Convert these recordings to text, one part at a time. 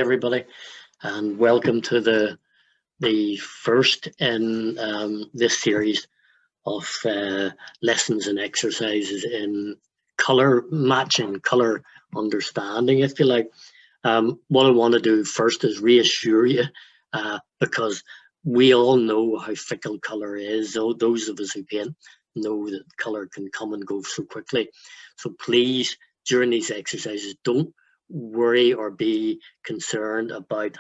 everybody, and welcome to the first in this series of lessons and exercises in colour matching, colour understanding, if you like. What I want to do first is reassure you, because we all know how fickle colour is. Those of us who paint know that colour can come and go so quickly. So please, during these exercises, don't worry or be concerned about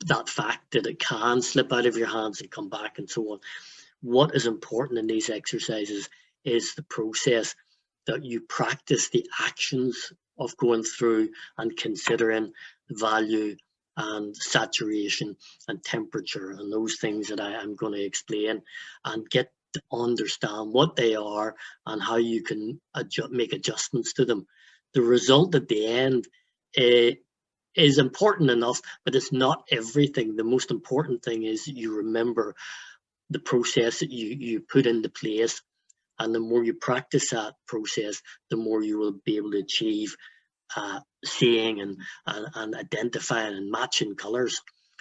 that fact that it can slip out of your hands and come back and so on. What is important in these exercises is the process, that you practice the actions of going through and considering value and saturation and temperature and those things that I am going to explain, and get to understand what they are and how you can make adjustments to them. The result at the end is important enough, but it's not everything. The most important thing is you remember the process that you put into place, and the more you practice that process, the more you will be able to achieve seeing and identifying and matching colours.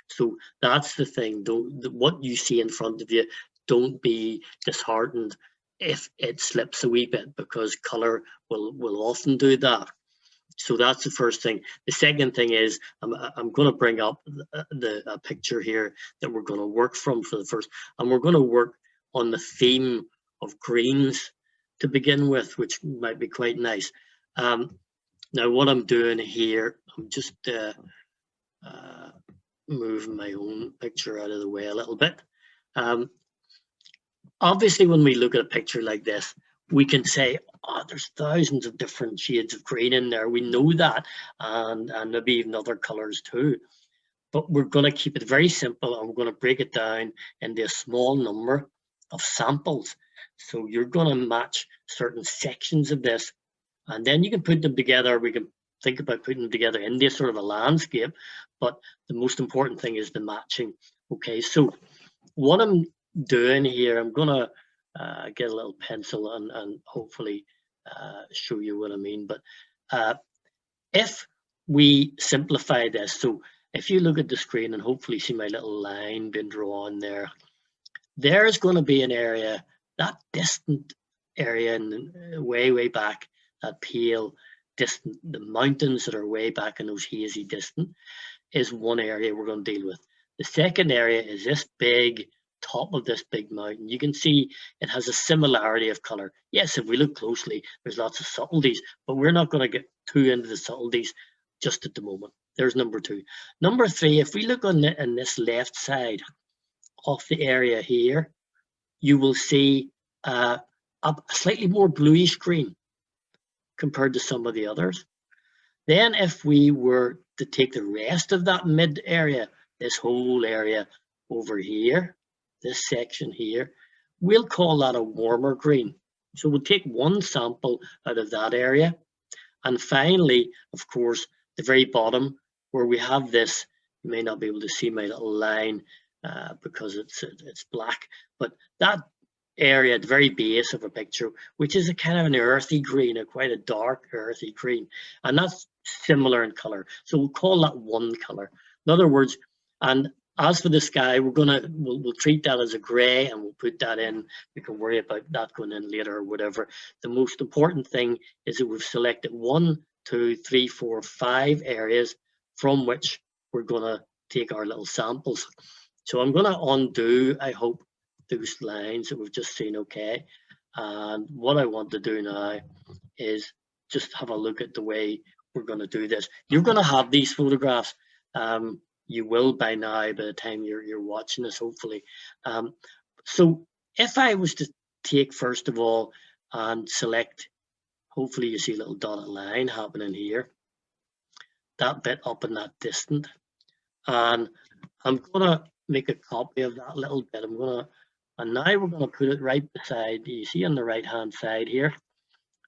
So that's the thing. What you see in front of you, don't be disheartened if it slips a wee bit, because colour will often do that. So that's the first thing. The second thing is I'm going to bring up a picture here that we're going to work from for the first, and we're going to work on the theme of greens to begin with, which might be quite nice. Now what I'm doing here, I'm just moving my own picture out of the way a little bit. Obviously, when we look at a picture like this, we can say, oh, there's thousands of different shades of green in there. We know that, and maybe even other colours too. But we're going to keep it very simple, and we're going to break it down into a small number of samples. So you're going to match certain sections of this, and then you can put them together. We can think about putting them together into sort of a landscape, but the most important thing is the matching. Okay, so what I'm doing here, I'm going to get a little pencil and hopefully show you what I mean. But if we simplify this, so if you look at the screen and hopefully see my little line being drawn there, there's going to be an area, that distant area and way back, that pale distant, the mountains that are way back in those hazy distant, is one area we're going to deal with. The second area is this big top of this big mountain. You can see it has a similarity of color. Yes, if we look closely, there's lots of subtleties, but we're not going to get too into the subtleties just at the moment. There's number two. Number three, if we look on this left side of the area here, you will see a slightly more bluish green compared to some of the others. Then if we were to take the rest of that mid area, this whole area over here, this section here, we'll call that a warmer green. So we'll take one sample out of that area. And finally, of course, the very bottom where we have this, you may not be able to see my little line because it's black, but that area at the very base of a picture, which is a kind of an earthy green, quite a dark earthy green, and that's similar in color. So we'll call that one color. In other words, and as for the sky, we'll treat that as a grey, and we'll put that in. We can worry about that going in later or whatever. The most important thing is that we've selected 1, 2, 3, 4, 5 areas from which we're going to take our little samples. So I'm going to undo, I hope, those lines that we've just seen. Okay, and what I want to do now is just have a look at the way we're going to do this. You're going to have these photographs. You will by now, by the time you're watching this, hopefully. So if I was to take, first of all, and select, hopefully you see a little dotted line happening here, that bit up in that distant, and I'm going to make a copy of that little bit. And now we're going to put it right beside, you see on the right hand side here,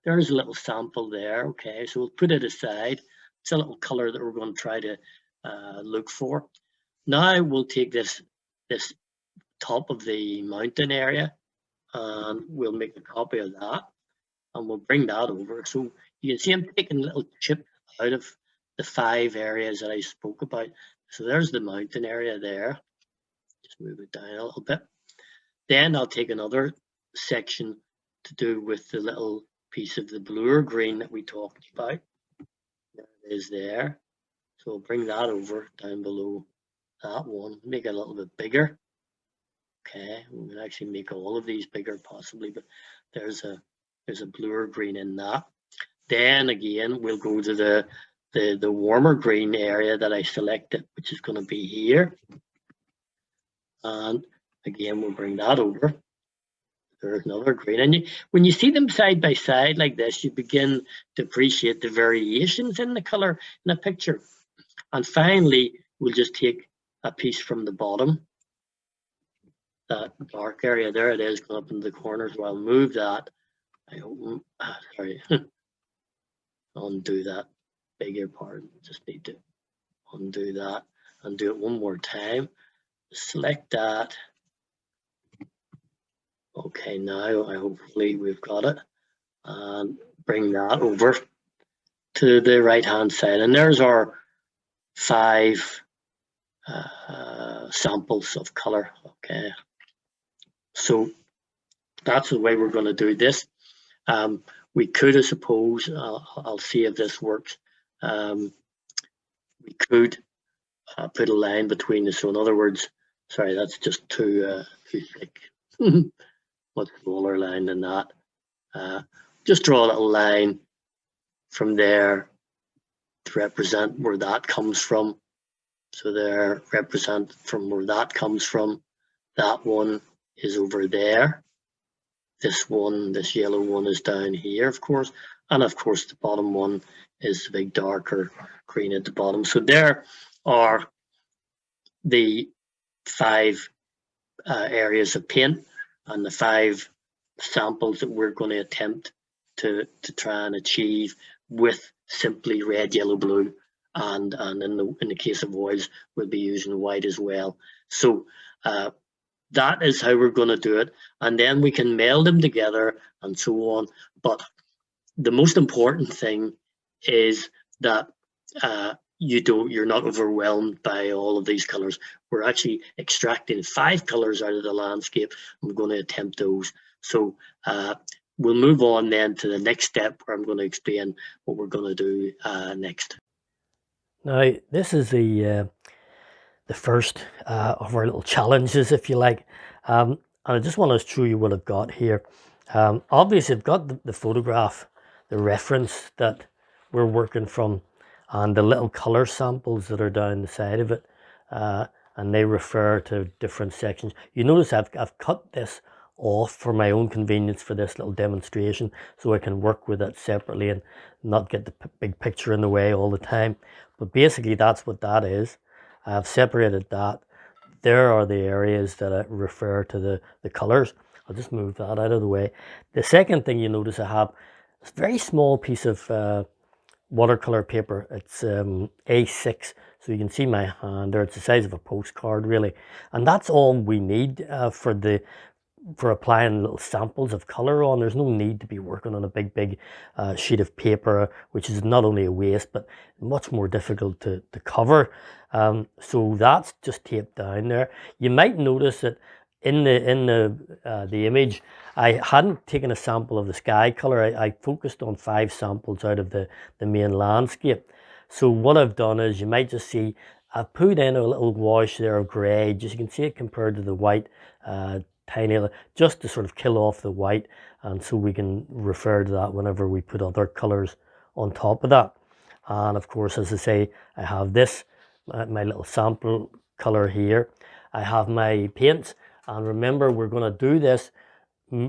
there's a little sample there. Okay, so we'll put it aside. It's a little color that we're going to try to look for. Now we'll take this top of the mountain area, and we'll make a copy of that, and we'll bring that over. So you can see I'm taking a little chip out of the 5 areas that I spoke about. So there's the mountain area there. Just move it down a little bit. Then I'll take another section to do with the little piece of the blue or green that we talked about. There it is there. So I'll bring that over down below that one, make it a little bit bigger. Okay, we can actually make all of these bigger possibly, but there's a blue or green in that. Then again, we'll go to the warmer green area that I selected, which is going to be here. And again, we'll bring that over. There's another green. And when you see them side by side like this, you begin to appreciate the variations in the color in a picture. And finally, we'll just take a piece from the bottom, that dark area there it is, going up into the corner. So I'll move that. Sorry, undo that bigger part. Just need to undo that and do it one more time. Select that. Okay, now hopefully we've got it, and bring that over to the right hand side, and there's our 5 samples of color. Okay, so that's the way we're going to do this. We could, I suppose, I'll see if this works. We could put a line between this. So in other words, sorry, that's just too thick. Much smaller line than that. Just draw a little line from there to represent where that comes from. So there, represent from where that comes from. That one is over there. This one, this yellow one, is down here, of course. And of course, the bottom one is the big darker green at the bottom. So there are the 5 areas of paint and the 5 samples that we're going to attempt to try and achieve with simply red, yellow, blue, and in the case of oils, we'll be using white as well. So that is how we're going to do it, and then we can meld them together and so on. But the most important thing is that you're not overwhelmed by all of these colors. We're actually extracting 5 colors out of the landscape. I'm going to attempt those. So we'll move on then to the next step, where I'm going to explain what we're going to do next. Now, this is the first of our little challenges, if you like. And I just want to show you what I've got here. Obviously, I've got the photograph, the reference that we're working from, and the little color samples that are down the side of it. And they refer to different sections. You notice I've cut this off for my own convenience for this little demonstration, so I can work with it separately and not get the big picture in the way all the time. But basically, that's what that is. I've separated that. There are the areas that I refer to the colors. I'll just move that out of the way. The second thing you notice I have is a very small piece of watercolor paper. It's A6, so you can see my hand there. It's the size of a postcard, really, and that's all we need for applying little samples of color on. There's no need to be working on a big sheet of paper, which is not only a waste but much more difficult to cover. So that's just taped down there. You might notice that in the image, I hadn't taken a sample of the sky color. I focused on 5 samples out of the main landscape. So what I've done is, you might just see I've put in a little wash there of grey, just you can see it compared to the white, tiny, just to sort of kill off the white, and so we can refer to that whenever we put other colors on top of that. And of course, as I say, I have this, my little sample color here. I have my paints, and remember, we're going to do this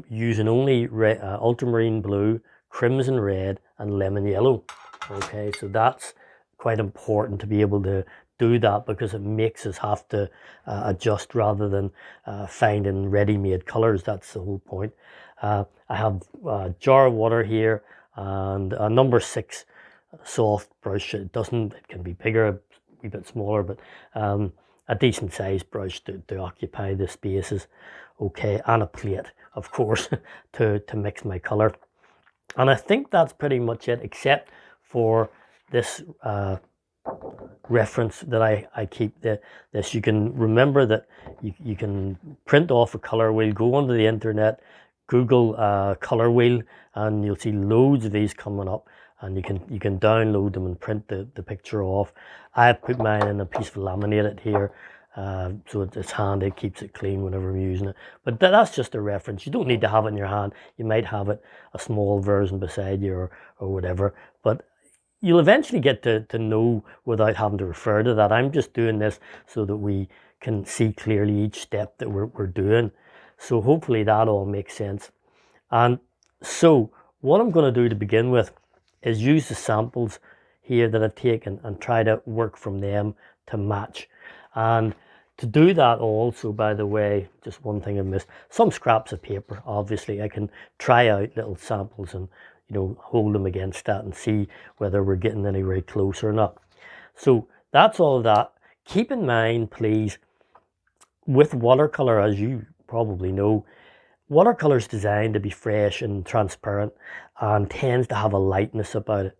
using only ultramarine blue, crimson red, and lemon yellow. Okay, so that's quite important to be able to do that, because it makes us have to adjust rather than finding ready-made colors. That's the whole point. I have a jar of water here and a number 6 soft brush. It can be bigger, a wee bit smaller, but a decent sized brush to occupy the spaces. Okay, and a plate, of course, to mix my color. And I think that's pretty much it, except for this reference that I keep this. You can remember that you can print off a color wheel, go onto the internet, Google color wheel, and you'll see loads of these coming up, and you can download them and print the picture off. I put mine in a piece of laminated here, so it's handy, it keeps it clean whenever I'm using it. But that's just a reference. You don't need to have it in your hand. You might have it a small version beside you or whatever, but you'll eventually get to know without having to refer to that. I'm just doing this so that we can see clearly each step that we're doing. So hopefully that all makes sense. And so what I'm going to do to begin with is use the samples here that I've taken and try to work from them to match. And to do that also, by the way, just one thing I missed, some scraps of paper. Obviously I can try out little samples and hold them against that and see whether we're getting anywhere close or not. So that's all of that. Keep in mind, please, with watercolor, as you probably know, watercolor is designed to be fresh and transparent and tends to have a lightness about it.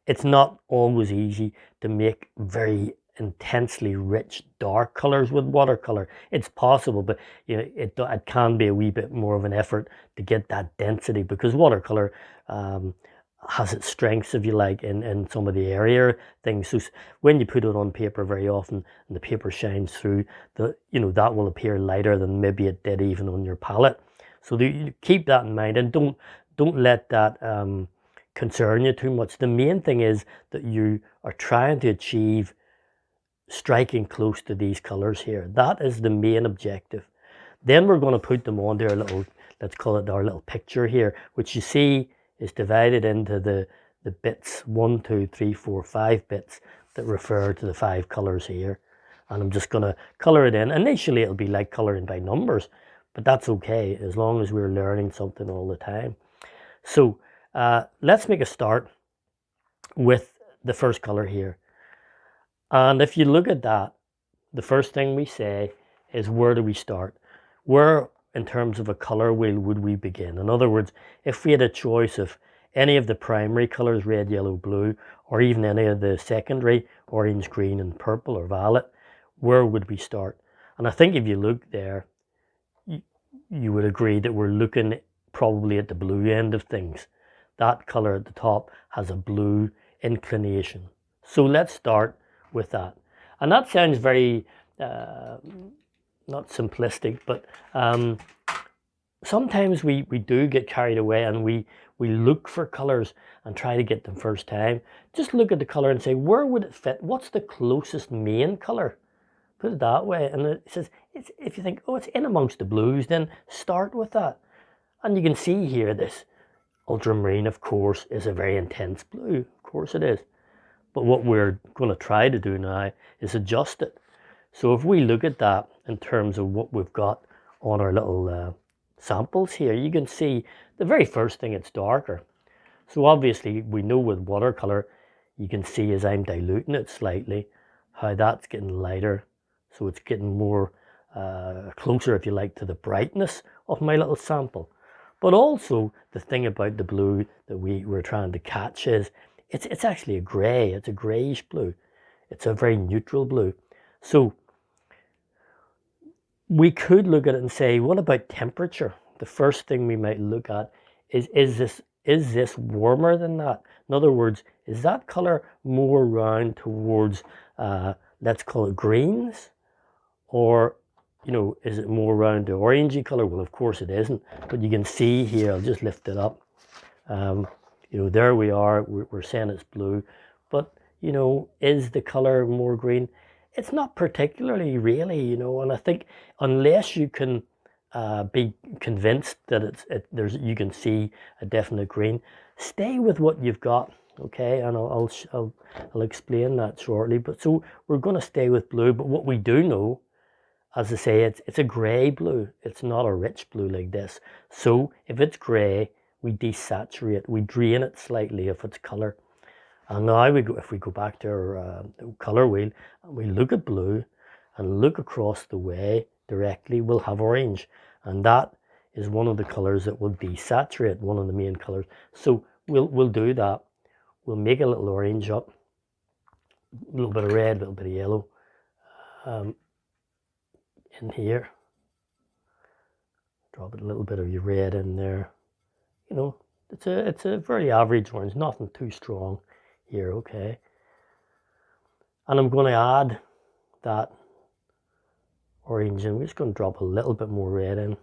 It's not always easy to make very intensely rich dark colors with watercolor. It's possible, but it can be a wee bit more of an effort to get that density, because watercolor has its strengths, if you like, in some of the area things. So when you put it on paper very often and the paper shines through, that will appear lighter than maybe it did even on your palette. So you keep that in mind, and don't let that concern you too much. The main thing is that you are trying to achieve striking close to these colors here. That is the main objective. Then we're going to put them onto our little, let's call it our little picture here, which you see is divided into the bits, 1, 2, 3, 4, 5 bits that refer to the 5 colors here. And I'm just going to color it in. Initially it'll be like coloring by numbers, but that's okay as long as we're learning something all the time. So let's make a start with the first color here. And if you look at that, the first thing we say is, where do we start? Where, in terms of a color wheel, would we begin? In other words, if we had a choice of any of the primary colors, red, yellow, blue, or even any of the secondary, orange, green, and purple or violet, where would we start? And I think if you look there, you would agree that we're looking probably at the blue end of things. That color at the top has a blue inclination. So let's start with that. And that sounds very, not simplistic, but sometimes we do get carried away and we look for colors and try to get them first time. Just look at the color and say, where would it fit? What's the closest main color? Put it that way. And it says, if you think, oh, it's in amongst the blues, then start with that. And you can see here, this ultramarine, of course, is a very intense blue. Of course it is. But what we're going to try to do now is adjust it. So if we look at that in terms of what we've got on our little samples here, you can see the very first thing, it's darker. So obviously we know with watercolor, you can see as I'm diluting it slightly, how that's getting lighter. So it's getting more closer, if you like, to the brightness of my little sample. But also the thing about the blue that we're trying to catch is, it's actually a grey. It's a greyish blue. It's a very neutral blue. So we could look at it and say, what about temperature? The first thing we might look at is this warmer than that? In other words, is that color more round towards, let's call it greens? Or, is it more round the orangey color? Well, of course it isn't. But you can see here, I'll just lift it up. There we are, we're saying it's blue, but, is the color more green? It's not particularly, really, and I think unless you can be convinced that you can see a definite green, stay with what you've got, okay? And I'll explain that shortly. But so we're going to stay with blue, but what we do know, as I say, it's a grey blue. It's not a rich blue like this. So if it's grey, we desaturate, we drain it slightly of its color. And now if we go back to our color wheel and we look at blue and look across the way directly, we'll have orange. And that is one of the colors that will desaturate, one of the main colors. So we'll do that. We'll make a little orange up. little bit of red, a little bit of yellow in here. Drop a little bit of your red in there. You know, it's a very average orange, nothing too strong here, okay. And I'm going to add that orange in. We're just going to drop a little bit more red in.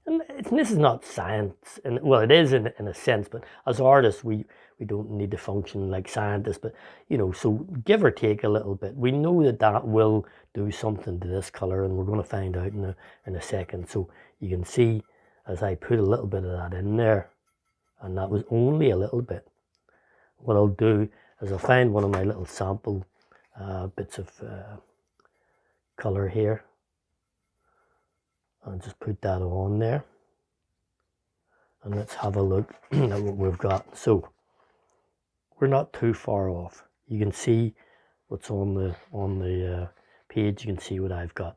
And this is not science, and well, it is in a sense, but as artists, we don't need to function like scientists, but you know, so give or take a little bit. We know that that will do something to this color, and we're going to find out in a second. So you can see as I put a little bit of that in there, and that was only a little bit. What I'll do is I'll find one of my little sample bits of color here. I'll just put that on there. And let's have a look at what we've got. So we're not too far off. You can see what's on the page. You can see what I've got.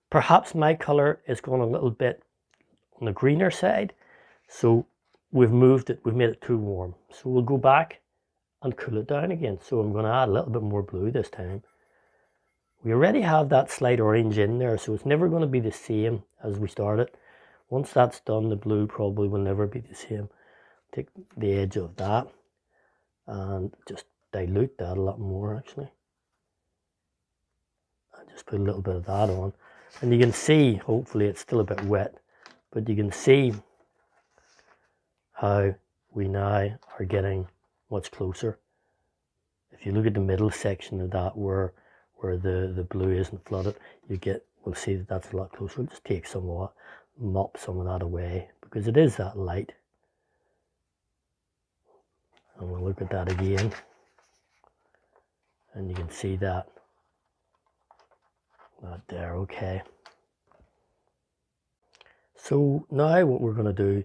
Perhaps my color is going a little bit on the greener side. So we've moved it, we've made it too warm. So we'll go back and cool it down again. So I'm going to add a little bit more blue this time. We already have that slight orange in there, so it's never going to be the same as we started. Once that's done, the blue probably will never be the same. Take the edge of that and just dilute that a lot more actually. I just put a little bit of that on. And you can see, hopefully it's still a bit wet, but you can see how we now are getting much closer. If you look at the middle section of that where the blue isn't flooded, we'll see that that's a lot closer. We'll just take mop some of that away because it is that light. And we'll look at that again. And you can see that there, okay. So now what we're going to do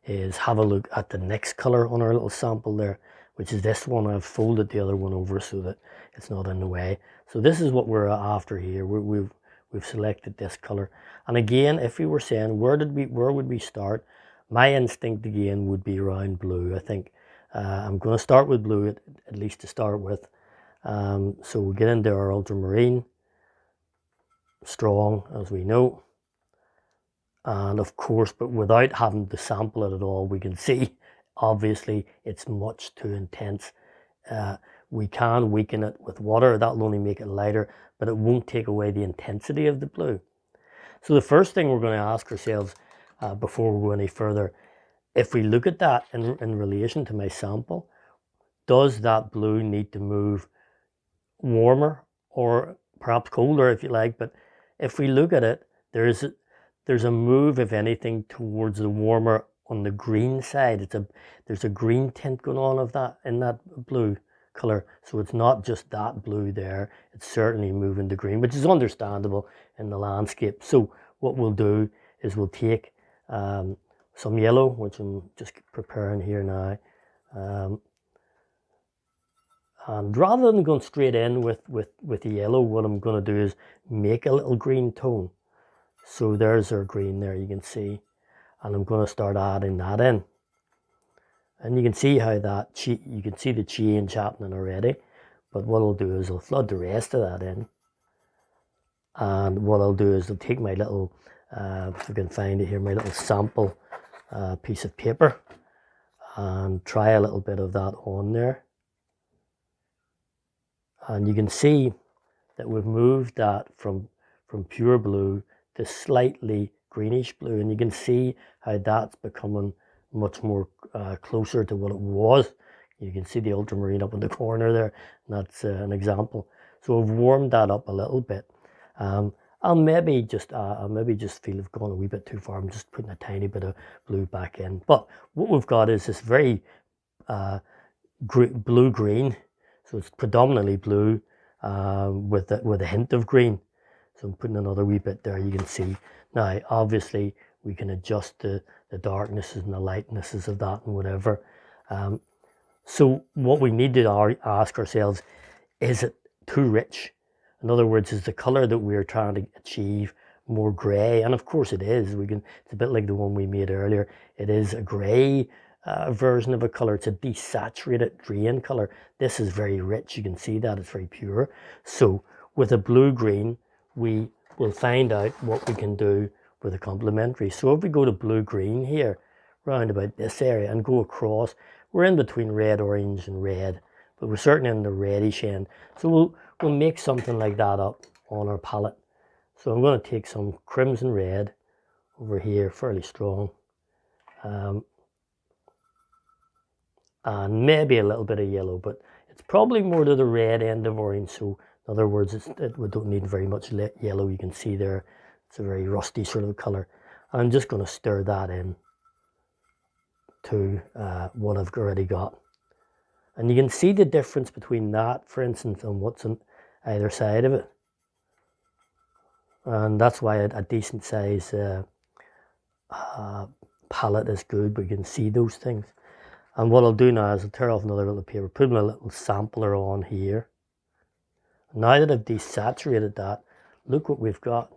is have a look at the next color on our little sample there, which is this one. I've folded the other one over so that it's not in the way. So this is what we're after here. We've selected this color. And again, if we were saying where would we start, my instinct again would be around blue. I think I'm going to start with blue at least to start with. So we'll get into our ultramarine, strong as we know. And of course, but without having to sample it at all, we can see obviously it's much too intense. We can weaken it with water. That'll only make it lighter, but it won't take away the intensity of the blue. So the first thing we're going to ask ourselves before we go any further, if we look at that in relation to my sample, does that blue need to move warmer or perhaps colder if you like? But if we look at it, there's a move, if anything, towards the warmer on the green side. There's a green tint going on of that in that blue color. So it's not just that blue there. It's certainly moving to green, which is understandable in the landscape. So what we'll do is we'll take some yellow, which I'm just preparing here now. And rather than going straight in with the yellow, what I'm going to do is make a little green tone. So there's our green there, you can see. And I'm going to start adding that in. And you can see how you can see the change happening already. But what I'll do is I'll flood the rest of that in. And what I'll do is I'll take my little, if I can find it here, my little sample piece of paper and try a little bit of that on there. And you can see that we've moved that from pure blue to slightly greenish blue, and you can see how that's becoming much more closer to what it was. You can see the ultramarine up in the corner there, and that's an example. So I've warmed that up a little bit. I'll maybe just feel I've gone a wee bit too far. I'm just putting a tiny bit of blue back in. But what we've got is this very blue-green. So it's predominantly blue with a hint of green. So I'm putting another wee bit there, you can see. Now, obviously, we can adjust the darknesses and the lightnesses of that and whatever. So what we need to ask ourselves, is it too rich? In other words, is the color that we're trying to achieve more gray? And of course it is. It's a bit like the one we made earlier. It is a gray version of a color. It's a desaturated drain color. This is very rich. You can see that it's very pure. So with a blue-green, we will find out what we can do with a complementary. So if we go to blue-green here, round about this area, and go across, we're in between red, orange, and red, but we're certainly in the reddish end. So we'll make something like that up on our palette. So I'm going to take some crimson red over here, fairly strong, and maybe a little bit of yellow, but it's probably more to the red end of orange. So in other words, we don't need very much yellow. You can see there, it's a very rusty sort of color. I'm just going to stir that in to what I've already got. And you can see the difference between that, for instance, and what's on either side of it. And that's why a decent size palette is good, but you can see those things. And what I'll do now is I'll tear off another little paper, put my little sampler on here. Now that I've desaturated that, look what we've got.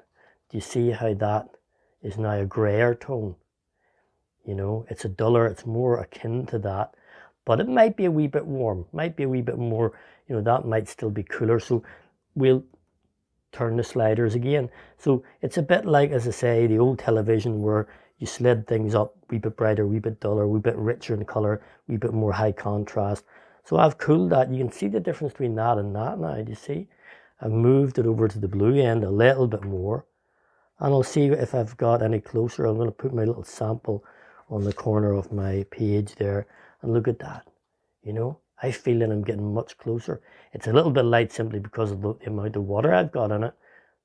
Do you see how that is now a grayer tone? You know, it's a duller, it's more akin to that, but it might be a wee bit warm, might be a wee bit more, you know, that might still be cooler. So we'll turn the sliders again. So it's a bit like, as I say, the old television where you slid things up a wee bit brighter, a wee bit duller, a wee bit richer in colour, a wee bit more high contrast. So I've cooled that. You can see the difference between that and that now. Do you see? I've moved it over to the blue end a little bit more. And I'll see if I've got any closer. I'm going to put my little sample on the corner of my page there. And look at that. You know, I feel that I'm getting much closer. It's a little bit light simply because of the amount of water I've got in it.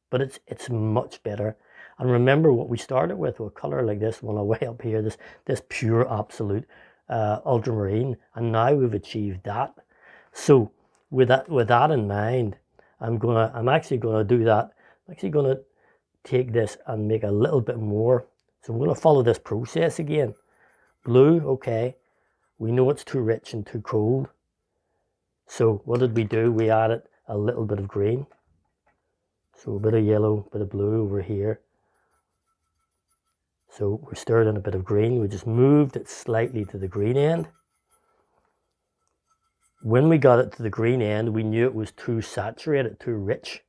But it's much better. And remember what we started with a color like this one way up here, this pure absolute ultramarine, and now we've achieved that. So with that in mind, I'm actually gonna do that. I'm actually gonna take this and make a little bit more. So I'm gonna follow this process again. Blue, okay. We know it's too rich and too cold. So what did we do? We added a little bit of green. So a bit of yellow, a bit of blue over here. So we stirred in a bit of green. We just moved it slightly to the green end. When we got it to the green end, we knew it was too saturated, too rich.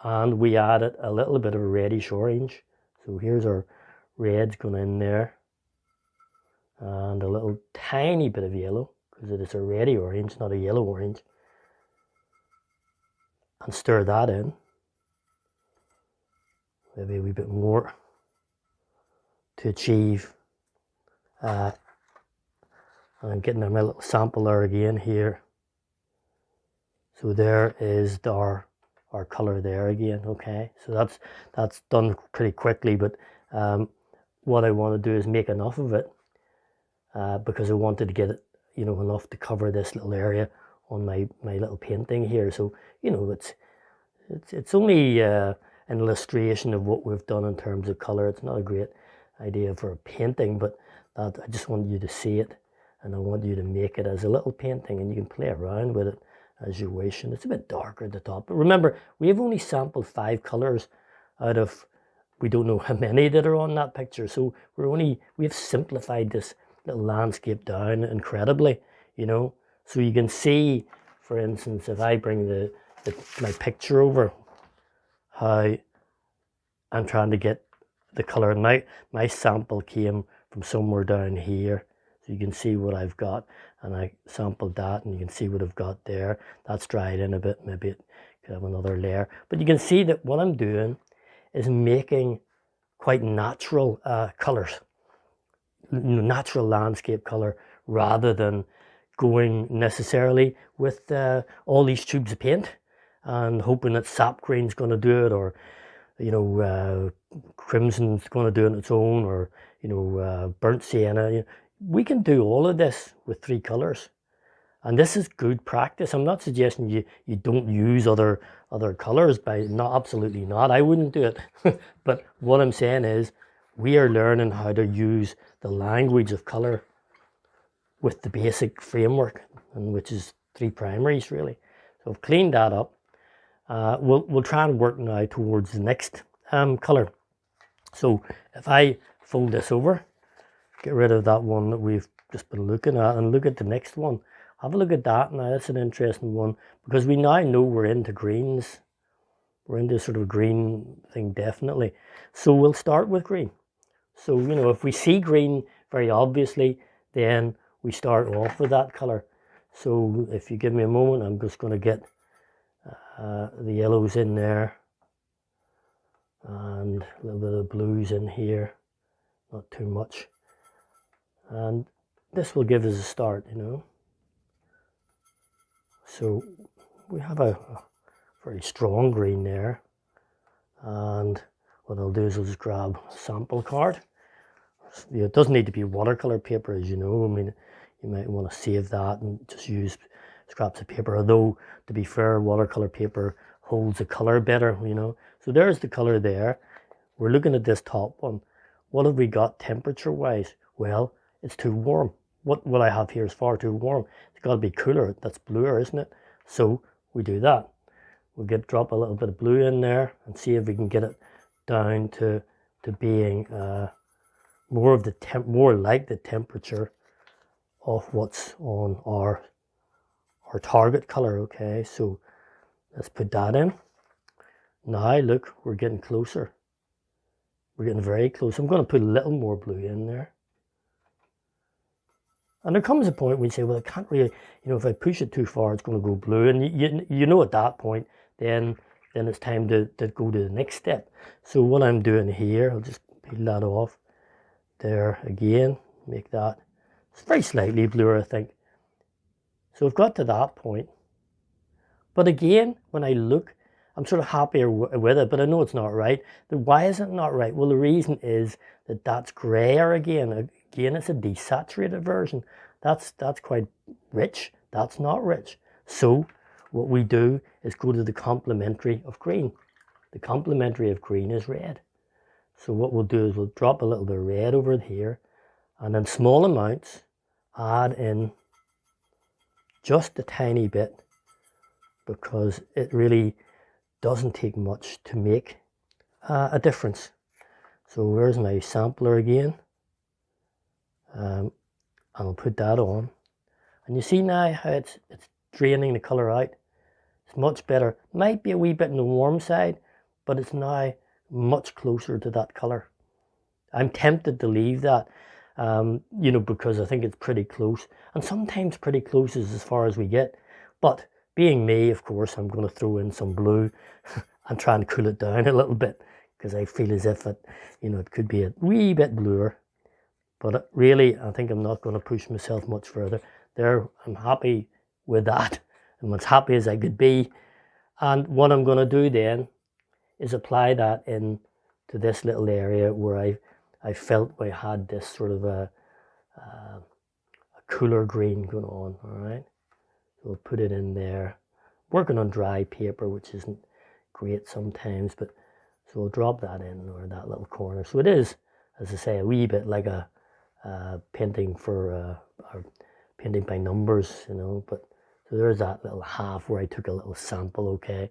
And we added a little bit of a reddish orange. So here's our reds going in there. And a little tiny bit of yellow, because it is a reddy orange, not a yellow orange. And stir that in. Maybe a wee bit more to achieve. I'm getting my little sample there again here. So there is our color there again. Okay, so that's done pretty quickly, but what I want to do is make enough of it because I wanted to get it, you know, enough to cover this little area on my little painting here. So, you know, it's only an illustration of what we've done in terms of color. It's not a great idea for a painting, but I just want you to see it, and I want you to make it as a little painting, and you can play around with it as you wish. And it's a bit darker at the top, but remember, we have only sampled 5 colors out of, we don't know how many that are on that picture. So we've simplified this little landscape down incredibly, you know. So you can see, for instance, if I bring my picture over, how I'm trying to get the color. And my sample came from somewhere down here. So you can see what I've got, and I sampled that, and you can see what I've got there. That's dried in a bit, maybe it could have another layer. But you can see that what I'm doing is making quite natural colors, natural landscape color, rather than going necessarily with all these tubes of paint and hoping that sap green's going to do it, or, you know, crimson's going to do it on its own, or, you know, burnt sienna. We can do all of this with 3 colors, and this is good practice. I'm not suggesting you don't use other colors, absolutely not. I wouldn't do it. But what I'm saying is we are learning how to use the language of color with the basic framework, and which is 3 primaries really. So I've cleaned that up. We'll try and work now towards the next color. So if I fold this over, get rid of that one that we've just been looking at, and look at the next one. Have a look at that now. That's an interesting one because we now know we're into greens. We're into sort of a green thing, definitely. So we'll start with green. So, you know, if we see green very obviously, then we start off with that color. So if you give me a moment, I'm just going to get the yellows in there and a little bit of blues in here, not too much. And this will give us a start, you know. So we have a very strong green there. And what I'll do is I'll just grab a sample card. It doesn't need to be watercolor paper, as you know. I mean, you might want to save that and just use scraps of paper. Although, to be fair, watercolor paper holds the color better, you know. So there's the color there. We're looking at this top one. What have we got temperature-wise? Well, it's too warm. What I have here is far too warm. It's got to be cooler. That's bluer, isn't it? So we do that. We'll drop a little bit of blue in there and see if we can get it down to being more like the temperature of what's on our target color. Okay, so let's put that in. Now look, we're getting closer. We're getting very close. I'm going to put a little more blue in there. And there comes a point when you say, well, I can't really, you know, if I push it too far, it's going to go blue. And you know at that point, then it's time to go to the next step. So what I'm doing here, I'll just peel that off. There again, make that, it's very slightly bluer, I think. So I've got to that point. But again, when I look, I'm sort of happier with it, but I know it's not right. Why is it not right? Well, the reason is that that's grayer again. Again, it's a desaturated version. That's quite rich. That's not rich. So what we do is go to the complementary of green. The complementary of green is red. So what we'll do is we'll drop a little bit of red over here, and in small amounts, add in just a tiny bit, because it really doesn't take much to make a difference. So where's my sampler again? I'll put that on, and you see now how it's draining the color out. It's much better. Might be a wee bit on the warm side, but it's now much closer to that color. I'm tempted to leave that, you know, because I think it's pretty close, and sometimes pretty close is as far as we get. But being me, of course, I'm going to throw in some blue and try and cool it down a little bit, because I feel as if it, you know, it could be a wee bit bluer. But really, I think I'm not going to push myself much further. There, I'm happy with that. I'm as happy as I could be. And what I'm going to do then is apply that in to this little area where I felt I had this sort of a cooler green going on. All right, so we'll put it in there. Working on dry paper, which isn't great sometimes, but so we'll drop that in, or that little corner. So it is, as I say, a wee bit like a painting for or painting by numbers, you know. But so there's that little half where I took a little sample, okay,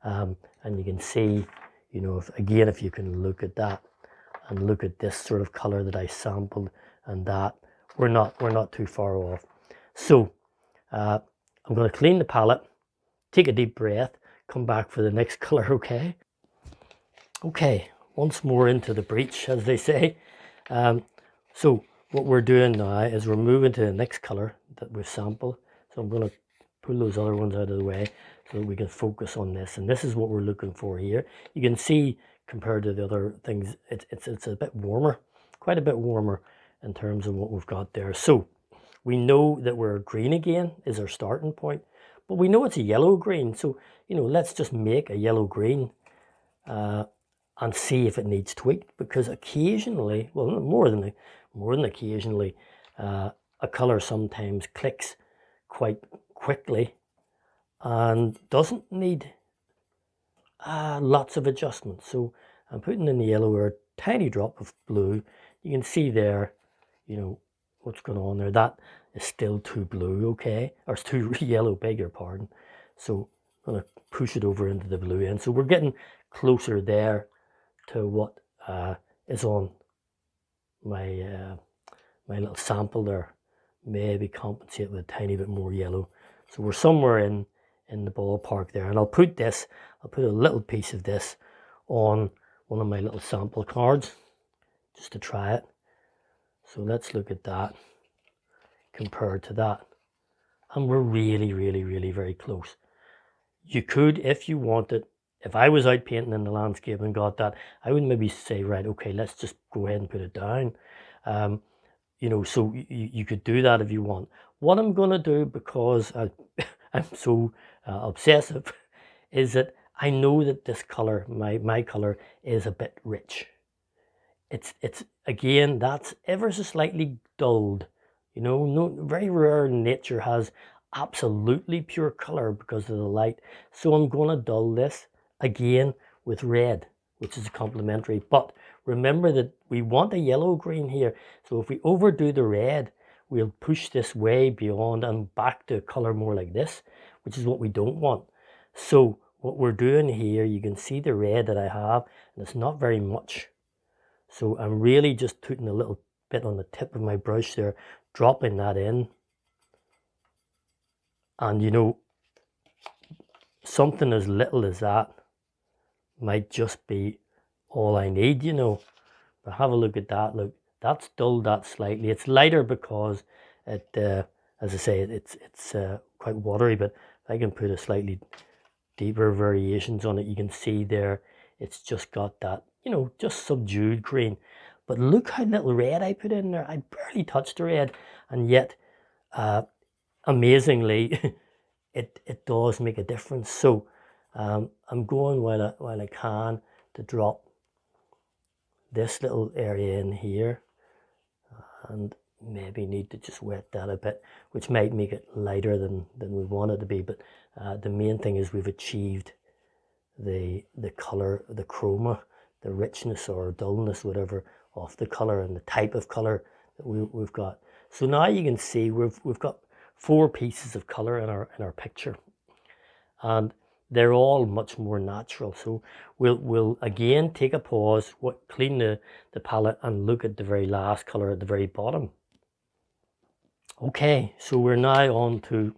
and you can see, you know, if you can look at that and look at this sort of color that I sampled, and that we're not too far off. So I'm going to clean the palette, take a deep breath, come back for the next color, okay? Okay, once more into the breach, as they say. So what we're doing now is we're moving to the next color that we've sampled. So I'm going to pull those other ones out of the way so that we can focus on this. And this is what we're looking for here. You can see, compared to the other things, it's a bit warmer, quite a bit warmer in terms of what we've got there. So we know that we're green again is our starting point, but we know it's a yellow green. So, you know, let's just make a yellow green and see if it needs tweaked, because occasionally, well, more than occasionally, a color sometimes clicks quite quickly and doesn't need lots of adjustments. So I'm putting in the yellow or a tiny drop of blue. You can see there, you know, what's going on there. That is still too blue, okay, or it's too yellow, beg your pardon. So I'm going to push it over into the blue end. So we're getting closer there to what is on my my little sample there. maybe compensate with a tiny bit more yellow. So we're somewhere in the ballpark there. And I'll put a little piece of this on one of my little sample cards just to try it. So let's look at that compared to that. And we're really, really, really very close. You could, if you wanted, if I was out painting in the landscape and got that, I would maybe say, right, okay, let's just go ahead and put it down. You know, so you could do that if you want. What I'm going to do, because I'm so obsessive, is that I know that this color, my color, is a bit rich. It's again, that's ever so slightly dulled. You know, no, very rare in nature has absolutely pure color because of the light. So I'm going to dull this again with red, which is complementary. But remember that we want a yellow green here. So if we overdo the red, we'll push this way beyond and back to a color more like this, which is what we don't want. So what we're doing here, you can see the red that I have, and it's not very much. So I'm really just putting a little bit on the tip of my brush there, dropping that in. And you know, something as little as that might just be all I need, you know. But have a look at that. Look, that's dulled that slightly. It's lighter because it, as I say, it's quite watery. But if I can put a slightly deeper variations on it, you can see there, it's just got that, you know, just subdued green. But look how little red I put in there. I barely touched the red, and yet, amazingly, it does make a difference. So I'm going while I can to drop this little area in here, and maybe need to just wet that a bit, which might make it lighter than we want it to be. But the main thing is we've achieved the color, the chroma, the richness or dullness, whatever, of the color and the type of color that we've got. So now you can see we've got 4 pieces of color in our picture, and they're all much more natural. So we'll again take a pause, clean the palette, and look at the very last color at the very bottom. Okay, so we're now on to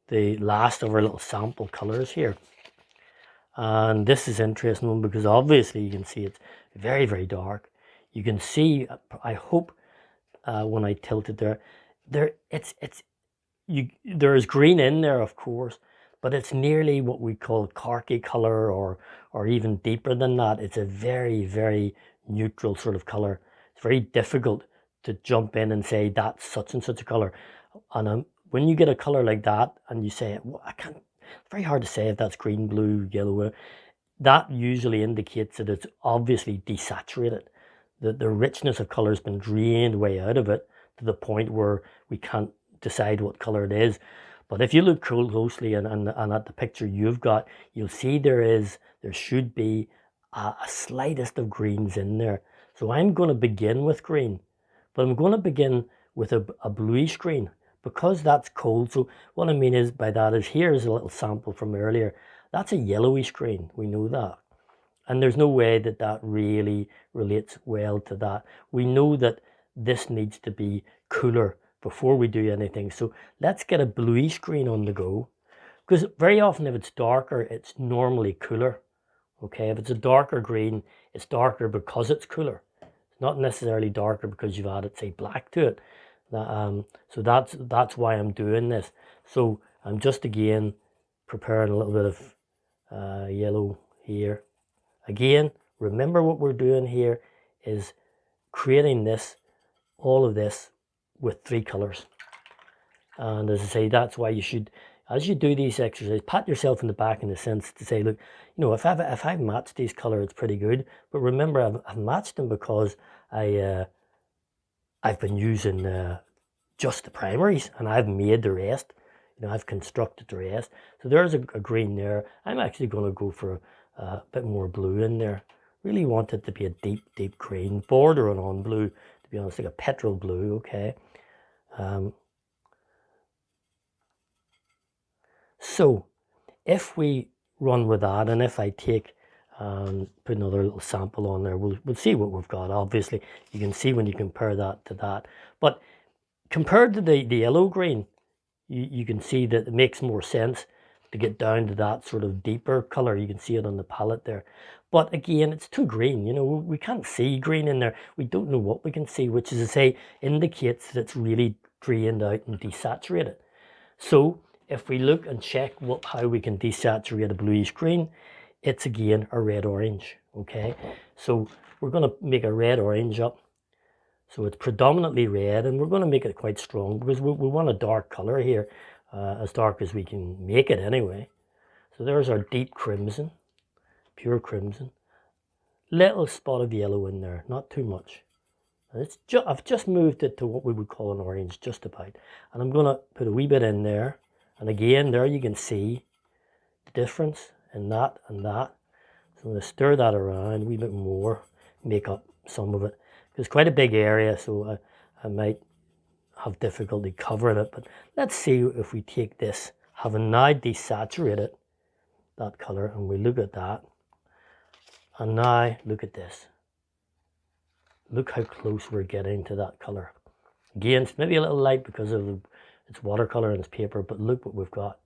the last of our little sample colors here. And this is interesting one because obviously you can see it's very, very dark. You can see, I hope when I tilt it there is green in there, of course, but it's nearly what we call khaki color, or even deeper than that. It's a very, very neutral sort of color. It's very difficult to jump in and say that's such and such a color. And when you get a color like that and you say, well, it's very hard to say if that's green, blue, yellow. That usually indicates that it's obviously desaturated. The richness of color has been drained way out of it to the point where we can't decide what color it is. But if you look closely and at the picture you've got, you'll see there should be a slightest of greens in there. So I'm going to begin with green, but I'm going to begin with a bluish green because that's cold. So what I mean is by that is, here's a little sample from earlier. That's a yellowish green. We know that. And there's no way that that really relates well to that. We know that this needs to be cooler before we do anything. So let's get a bluish green on the go. Because very often if it's darker, it's normally cooler. Okay, if it's a darker green, it's darker because it's cooler. It's not necessarily darker because you've added, say, black to it. So that's why I'm doing this. So I'm just again preparing a little bit of yellow here. Again, remember what we're doing here is creating all of this with 3 colors. And as I say, that's why you should, as you do these exercises, pat yourself in the back in the sense to say, look, you know, if I've matched these colors, it's pretty good. But remember, I've matched them because I've been using just the primaries, and I've made the rest. You know, I've constructed the rest. So there's a green there. I'm actually going to go for a bit more blue in there. Really want it to be a deep, deep green, bordering on blue, to be honest, like a petrol blue, okay? So if we run with that, and if I take put another little sample on there, we'll see what we've got. Obviously, you can see when you compare that to that. But compared to the yellow green, you can see that it makes more sense to get down to that sort of deeper color. You can see it on the palette there. But again, it's too green. You know, we can't see green in there. We don't know what we can see, which is to say indicates that it's really drained out and desaturated. So if we look and check how we can desaturate a bluish green, it's again a red orange. Okay, so we're going to make a red orange up. So it's predominantly red, and we're going to make it quite strong because we want a dark color here, as dark as we can make it anyway. So there's our deep crimson, pure crimson. Little spot of yellow in there, not too much. And I've just moved it to what we would call an orange, just about. And I'm going to put a wee bit in there. And again, there you can see the difference in that and that. So I'm going to stir that around a wee bit more, make up some of it. It's quite a big area, so I might have difficulty covering it. But let's see if we take this, having now desaturated that color, and we look at that. And now look at this. Look how close we're getting to that color. Again, it's maybe a little light because of it's watercolor and it's paper, but look what we've got.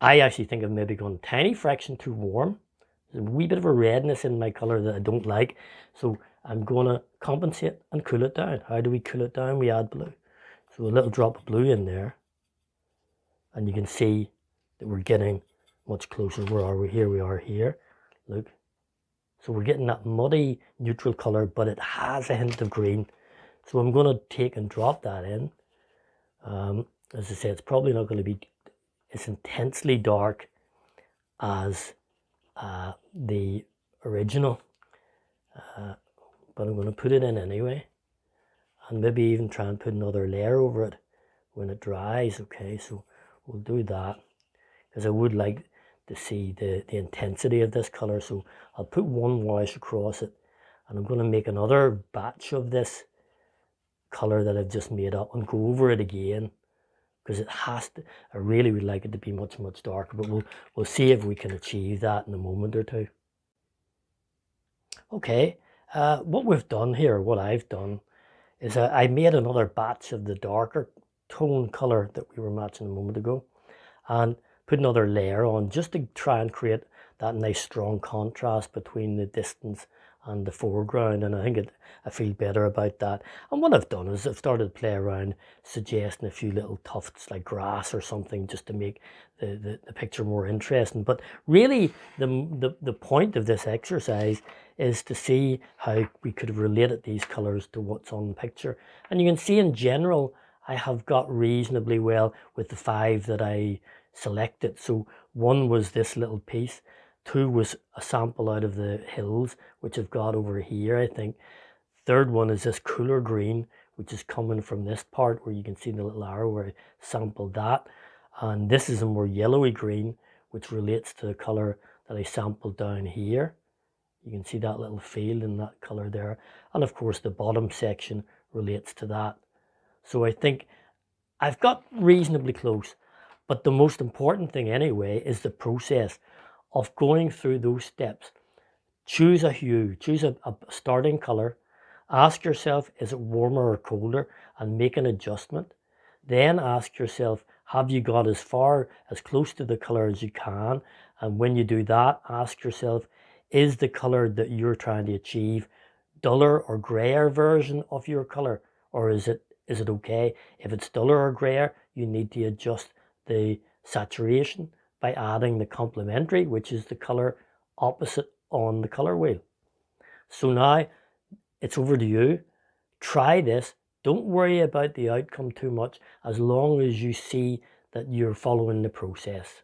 I actually think I've maybe gone a tiny fraction too warm. There's a wee bit of a redness in my color that I don't like. So I'm going to compensate and cool it down. How do we cool it down? We add blue. So a little drop of blue in there. And you can see that we're getting much closer. Where are we? Here we are here. Look. So we're getting that muddy neutral color, but it has a hint of green. So I'm going to take and drop that in. As I say, it's probably not going to be as intensely dark as the original, but I'm going to put it in anyway, and maybe even try and put another layer over it when it dries. Okay, so we'll do that because I would like to see the intensity of this color. So I'll put one wash across it, and I'm going to make another batch of this color that I've just made up and go over it again, because it has to. I really would like it to be much darker, but we'll see if we can achieve that in a moment or two. Okay, what we've done here, what I've done, is I made another batch of the darker tone color that we were matching a moment ago, and put another layer on just to try and create that nice strong contrast between the distance and the foreground, and I think I feel better about that. And what I've done is I've started to play around, suggesting a few little tufts like grass or something just to make the picture more interesting. But really the point of this exercise is to see how we could have related these colors to what's on the picture. And you can see in general I have got reasonably well with the 5 that I selected. So 1 was this little piece, 2 was a sample out of the hills, which I've got over here, I think. 3rd one is this cooler green, which is coming from this part where you can see the little arrow where I sampled that. And this is a more yellowy green, which relates to the color that I sampled down here. You can see that little field in that color there. And of course, the bottom section relates to that. So I think I've got reasonably close. But the most important thing anyway is the process of going through those steps. Choose a hue, choose a starting color. Ask yourself, is it warmer or colder? And make an adjustment. Then ask yourself, have you got as close to the color as you can? And when you do that, ask yourself, is the color that you're trying to achieve duller or grayer version of your color? Or is it okay? If it's duller or grayer, you need to adjust the saturation by adding the complementary, which is the color opposite on the color wheel. So now it's over to you. Try this. Don't worry about the outcome too much, as long as you see that you're following the process.